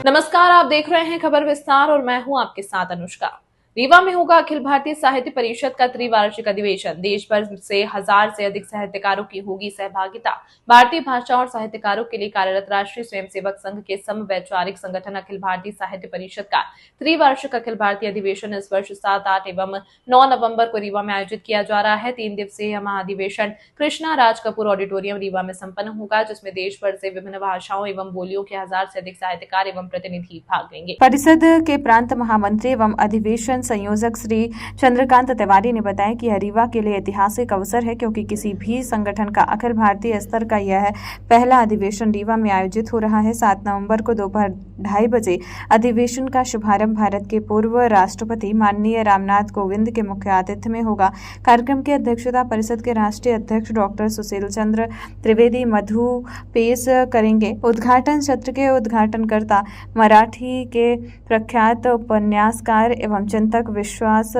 नमस्कार, आप देख रहे हैं खबर विस्तार और मैं हूं आपके साथ अनुष्का। रीवा में होगा अखिल भारतीय साहित्य परिषद का त्रिवार्षिक अधिवेशन। देश भर से 1000 से अधिक साहित्यकारों की होगी सहभागिता। भारतीय भाषा और साहित्यकारों के लिए कार्यरत राष्ट्रीय स्वयंसेवक संघ के समवैचारिक संगठन अखिल भारतीय साहित्य परिषद का त्रिवार्षिक अखिल भारतीय अधिवेशन इस वर्ष 7, 8 एवं 9 नवंबर को रीवा में आयोजित किया जा रहा है। 3 दिवसीय महाधिवेशन कृष्णा राज कपूर ऑडिटोरियम रीवा में संपन्न होगा, जिसमें देश भर से विभिन्न भाषाओं एवं बोलियों के 1000 से अधिक साहित्यकार एवं प्रतिनिधि भाग लेंगे। परिषद के प्रांत महामंत्री एवं अधिवेशन संयोजक श्री चंद्रकांत तिवारी ने बताया कि रीवा के लिए ऐतिहासिक अवसर है, क्योंकि किसी भी संगठन का अखिल भारतीय स्तर का यह पहला अधिवेशन रीवा में आयोजित हो रहा है। 7 नवंबर को दोपहर 2:30 बजे अधिवेशन का शुभारंभ भारत के पूर्व राष्ट्रपति माननीय रामनाथ कोविंद के मुख्य आतिथ्य में होगा। कार्यक्रम की अध्यक्षता परिषद के राष्ट्रीय अध्यक्ष डॉक्टर सुशील चंद्र त्रिवेदी मधु पेश करेंगे। उद्घाटन सत्र के उद्घाटनकर्ता मराठी के प्रख्यात उपन्यासकार एवं चिंतक विश्वास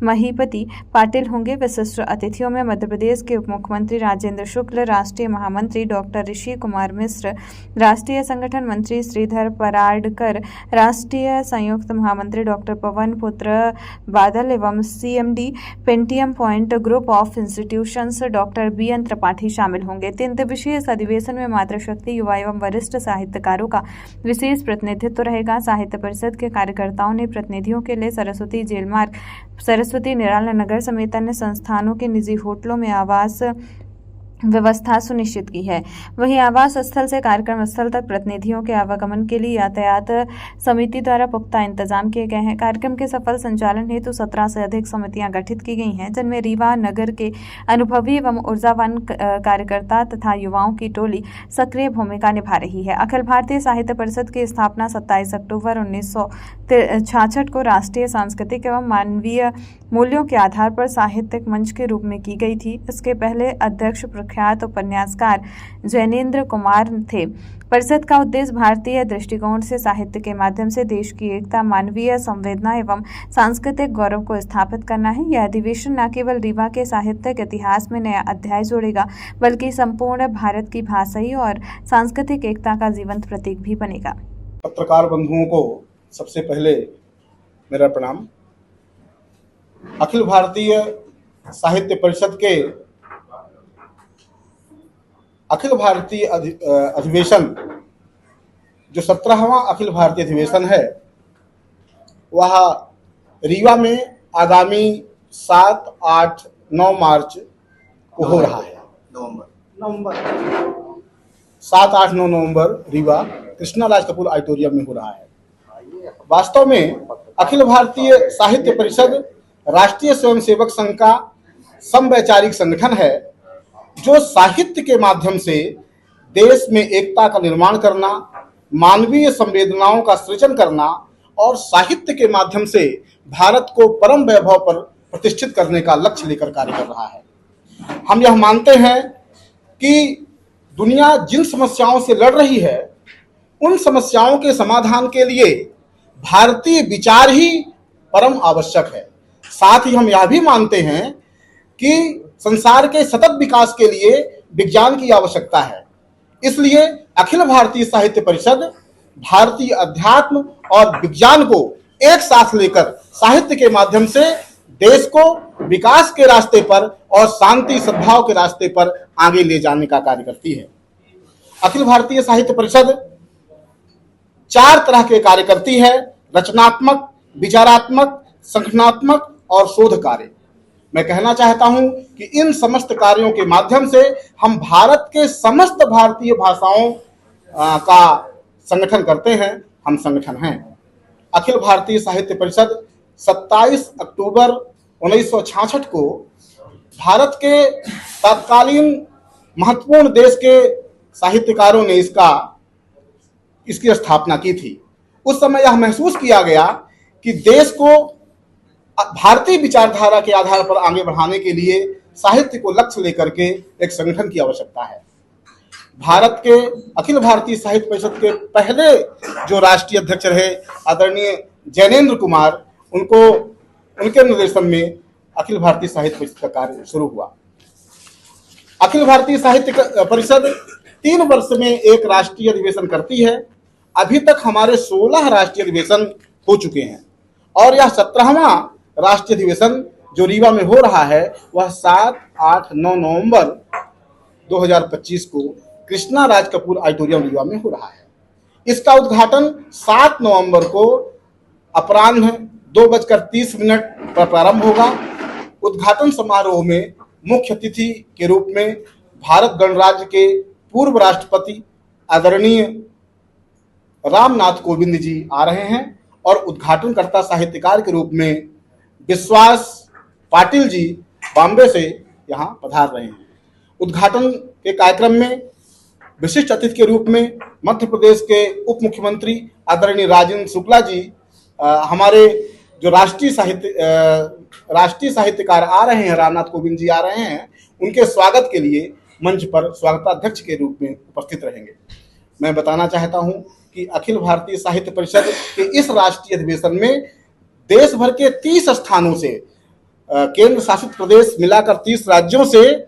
महीपति पाटिल होंगे। विशिष्ट अतिथियों में मध्य प्रदेश के उप मुख्यमंत्री राजेंद्र शुक्ल, राष्ट्रीय महामंत्री डॉक्टर ऋषि कुमार मिश्र, राष्ट्रीय संगठन मंत्री श्रीधर पराडकर, राष्ट्रीय संयुक्त महामंत्री डॉक्टर पवन पुत्र बादल एवं CMD Pentium point group of institutions doctor BN Tripathi शामिल होंगे। 3 दिवसीय इस अधिवेशन में मातृशक्ति, युवा एवं वरिष्ठ साहित्यकारों का विशेष प्रतिनिधित्व रहेगा। साहित्य परिषद के कार्यकर्ताओं ने प्रतिनिधियों के लिए सरस्वती जेल मार्ग, सरस्वती निराला नगर समेत अन्य संस्थानों के निजी होटलों में आवास व्यवस्था सुनिश्चित की है। वहीं आवास स्थल से कार्यक्रम स्थल तक प्रतिनिधियों के आवागमन के लिए यातायात समिति द्वारा पुख्ता इंतजाम किए गए हैं। कार्यक्रम के सफल संचालन हेतु 17 से अधिक समितियां गठित की गई हैं, जिनमें रीवा नगर के अनुभवी एवं ऊर्जावान कार्यकर्ता तथा युवाओं की टोली सक्रिय भूमिका निभा रही है। अखिल भारतीय साहित्य परिषद की स्थापना 27 अक्टूबर 1966 को राष्ट्रीय सांस्कृतिक एवं मानवीय मूल्यों के आधार पर साहित्यिक मंच के रूप में की गई थी। इसके पहले अध्यक्ष प्रख्यात उपन्यासकार जैनेन्द्र कुमार थे। परिषद का उद्देश्य भारतीय दृष्टिकोण से साहित्य के माध्यम से देश की एकता, मानवीय संवेदना एवं सांस्कृतिक गौरव को स्थापित करना है। यह अधिवेशन न केवल रीवा के साहित्यिक इतिहास में नया अध्याय जोड़ेगा, बल्कि संपूर्ण भारत की भाषाई और सांस्कृतिक एकता का जीवंत प्रतीक भी बनेगा। पत्रकार बंधुओं को सबसे पहले मेरा प्रणाम। अखिल भारतीय साहित्य परिषद के अखिल भारतीय अधिवेशन जो 17वां अखिल भारतीय अधिवेशन है, वह रीवा में आगामी 7, 8, 9 मार्च को हो रहा है। नवंबर 7, 8, 9 नवंबर रीवा कृष्णा राज कपूर ऑडिटोरियम में हो रहा है। वास्तव में अखिल भारतीय साहित्य परिषद राष्ट्रीय स्वयंसेवक संघ का समवैचारिक संगठन है, जो साहित्य के माध्यम से देश में एकता का निर्माण करना, मानवीय संवेदनाओं का सृजन करना और साहित्य के माध्यम से भारत को परम वैभव पर प्रतिष्ठित करने का लक्ष्य लेकर कार्य कर रहा है। हम यह मानते हैं कि दुनिया जिन समस्याओं से लड़ रही है, उन समस्याओं के समाधान के लिए भारतीय विचार ही परम आवश्यक है। साथ ही हम यह भी मानते हैं कि संसार के सतत विकास के लिए विज्ञान की आवश्यकता है। इसलिए अखिल भारतीय साहित्य परिषद भारतीय अध्यात्म और विज्ञान को एक साथ लेकर साहित्य के माध्यम से देश को विकास के रास्ते पर और शांति सद्भाव के रास्ते पर आगे ले जाने का कार्य करती है। अखिल भारतीय साहित्य परिषद 4 तरह के कार्य करती है: रचनात्मक, विचारात्मक, संगठनात्मक और शोध कार्य। मैं कहना चाहता हूं कि इन समस्त कार्यों के माध्यम से हम भारत के समस्त भारतीय भाषाओं का संगठन करते हैं। हम संगठन हैं। अखिल भारतीय साहित्य परिषद 27 अक्टूबर 1966 को भारत के तत्कालीन महत्वपूर्ण देश के साहित्यकारों ने इसकी स्थापना की थी। उस समय यह महसूस किया गया कि देश को भारतीय विचारधारा के आधार पर आगे बढ़ाने के लिए साहित्य को लक्ष्य लेकर के एक संगठन की आवश्यकता है। भारत के अखिल भारतीय साहित्य परिषद के पहले जो राष्ट्रीय अध्यक्ष रहे आदरणीय जैनेन्द्र कुमार, उनके निर्देशन में अखिल भारतीय साहित्य परिषद का कार्य शुरू हुआ। अखिल भारतीय साहित्य परिषद 3 वर्ष में एक राष्ट्रीय अधिवेशन करती है अभी तक हमारे 16 राष्ट्रीय अधिवेशन हो चुके हैं और यह 17वां राष्ट्रीय अधिवेशन जो रीवा में हो रहा है वह 7, 8, 9 नवंबर 2025 को कृष्णा राज कपूर ऑडिटोरियम रीवा में हो रहा है। इसका उद्घाटन 7 नवंबर को अपराह्न 2:30 पर प्रारंभ होगा। उद्घाटन समारोह में मुख्य अतिथि के रूप में भारत गणराज्य के पूर्व राष्ट्रपति आदरणीय रामनाथ कोविंद जी आ रहे हैं और उद्घाटनकर्ता साहित्यकार के रूप में विश्वास पाटिल जी बॉम्बे से यहाँ पधार रहे हैं। उद्घाटन के कार्यक्रम में विशिष्ट अतिथि के रूप में मध्य प्रदेश के उप मुख्यमंत्री आदरणीय राजेंद्र शुक्ला जी, हमारे जो राष्ट्रीय साहित्यकार आ रहे हैं, रामनाथ कोविंद जी आ रहे हैं, उनके स्वागत के लिए मंच पर स्वागताध्यक्ष के रूप में उपस्थित रहेंगे। मैं बताना चाहता हूं कि अखिल भारतीय साहित्य परिषद के इस राष्ट्रीय अधिवेशन में देश भर के 30 स्थानों से, केंद्र शासित प्रदेश मिलाकर 30 राज्यों से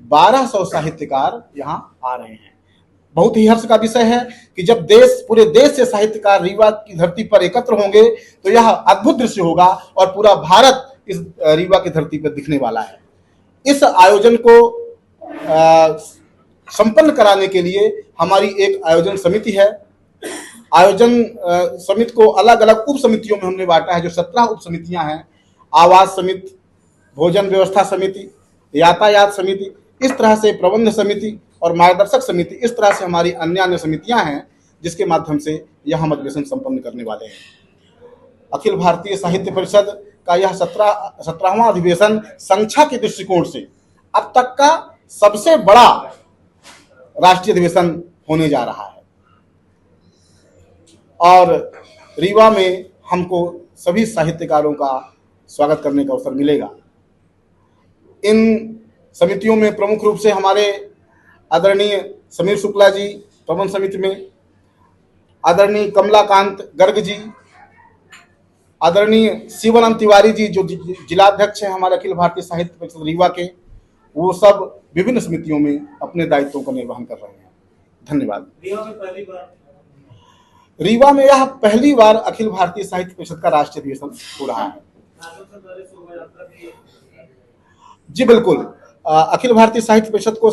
1200 साहित्यकार यहाँ आ रहे हैं। बहुत ही हर्ष का विषय है कि जब पूरे देश से साहित्यकार रीवा की धरती पर एकत्र होंगे तो यह अद्भुत दृश्य होगा और पूरा भारत इस रीवा की धरती पर दिखने वाला है। इस आयोजन को संपन्न कराने के लिए हमारी एक आयोजन समिति है। आयोजन समिति को अलग अलग उप समितियों में हमने बांटा है, जो 17 उप समितियां हैं। आवास समिति, भोजन व्यवस्था समिति, यातायात समिति, इस तरह से प्रबंध समिति और मार्गदर्शक समिति, इस तरह से हमारी अन्य समितियां हैं जिसके माध्यम से यह हम अधिवेशन संपन्न करने वाले हैं। अखिल भारतीय साहित्य परिषद का यह 17वां अधिवेशन संख्या के दृष्टिकोण से अब तक का सबसे बड़ा राष्ट्रीय अधिवेशन होने जा रहा है और रीवा में हमको सभी साहित्यकारों का स्वागत करने का अवसर मिलेगा। इन समितियों में प्रमुख रूप से हमारे आदरणीय समीर शुक्ला जी प्रबंध समिति में, आदरणीय कमलाकांत गर्ग जी, आदरणीय शिवानंद तिवारी जी जो जिलाध्यक्ष हैं हमारे अखिल भारतीय साहित्य परिषद रीवा के, वो सब विभिन्न समितियों में अपने दायित्वों का निर्वहन कर रहे हैं। धन्यवाद। रीवा में यह पहली बार अखिल भारतीय साहित्य परिषद का राष्ट्रीय अधिवेशन हो रहा है। जी बिल्कुल, अखिल भारतीय साहित्य परिषद को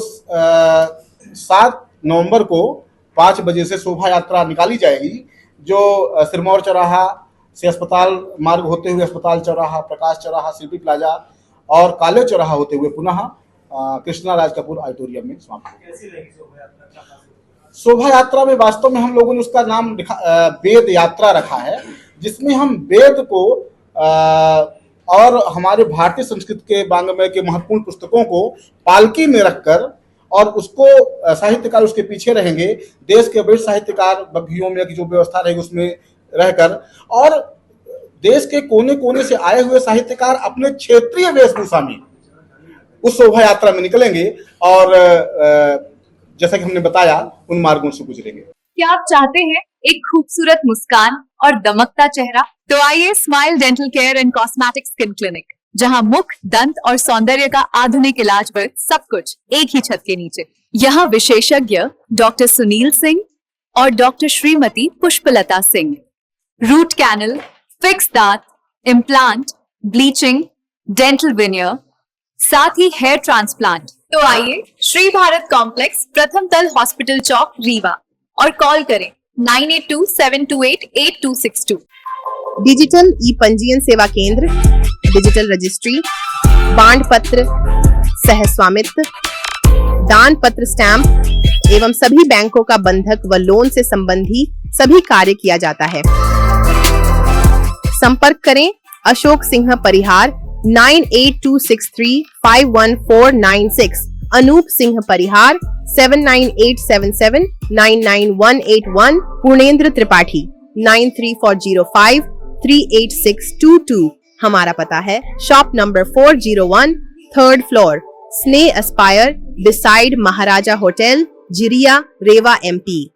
7 नवंबर को 5 बजे से शोभा यात्रा निकाली जाएगी, जो सिरमौर चौराहा से अस्पताल मार्ग होते हुए अस्पताल चौराहा, प्रकाश चौराहा, शिल्पी प्लाजा और काले चौराहा होते हुए पुनः कृष्णा राज कपूर ऑडिटोरियम में समाप्त होगी। शोभा यात्रा में वास्तव में हम लोगों ने उसका नाम वेद यात्रा रखा है, जिसमें हम वेद को और हमारे भारतीय संस्कृति के वाङ्मय के महत्वपूर्ण पुस्तकों को पालकी में रखकर और उसको साहित्यकार उसके पीछे रहेंगे, देश के वरिष्ठ साहित्यकार बग्घियों में की जो व्यवस्था रहेगी उसमें रहकर, और देश के कोने कोने से आए हुए साहित्यकार अपने क्षेत्रीय वेशभूषा में उस शोभा यात्रा में निकलेंगे और जैसा कि हमने बताया उन मार्गों से गुजरेंगे। क्या आप चाहते हैं एक खूबसूरत मुस्कान और दमकता चेहरा? तो आइए smile dental care and cosmetic skin clinic, जहां मुख, दंत और सौंदर्य का आधुनिक इलाज वर्ग सब कुछ एक ही छत के नीचे। यहाँ विशेषज्ञ डॉक्टर सुनील सिंह और doctor Shrimati Pushpalata Singh root canal, fix दांत, इम्प्लांट, ब्लीचिंग, डेंटल विनियर, साथ ही हेयर ट्रांसप्लांट। तो आइए श्री भारत कॉम्प्लेक्स, प्रथम तल, हॉस्पिटल चौक, रीवा, और कॉल करें 9827288262। डिजिटल ई पंजीयन सेवा केंद्र, डिजिटल रजिस्ट्री, बांड पत्र, सह स्वामित्व, दान पत्र, स्टैंप एवं सभी बैंकों का बंधक व लोन से संबंधी सभी कार्य किया जाता है। संपर्क करें अशोक सिंह परिहार 9826351496, अनूप सिंह परिहार 7987799181, पूर्णेंद्र त्रिपाठी 9340538622। हमारा पता है शॉप नंबर 401, 3rd फ्लोर, स्ने एस्पायर, बिसाइड महाराजा होटल, जिरिया, रेवा, MP।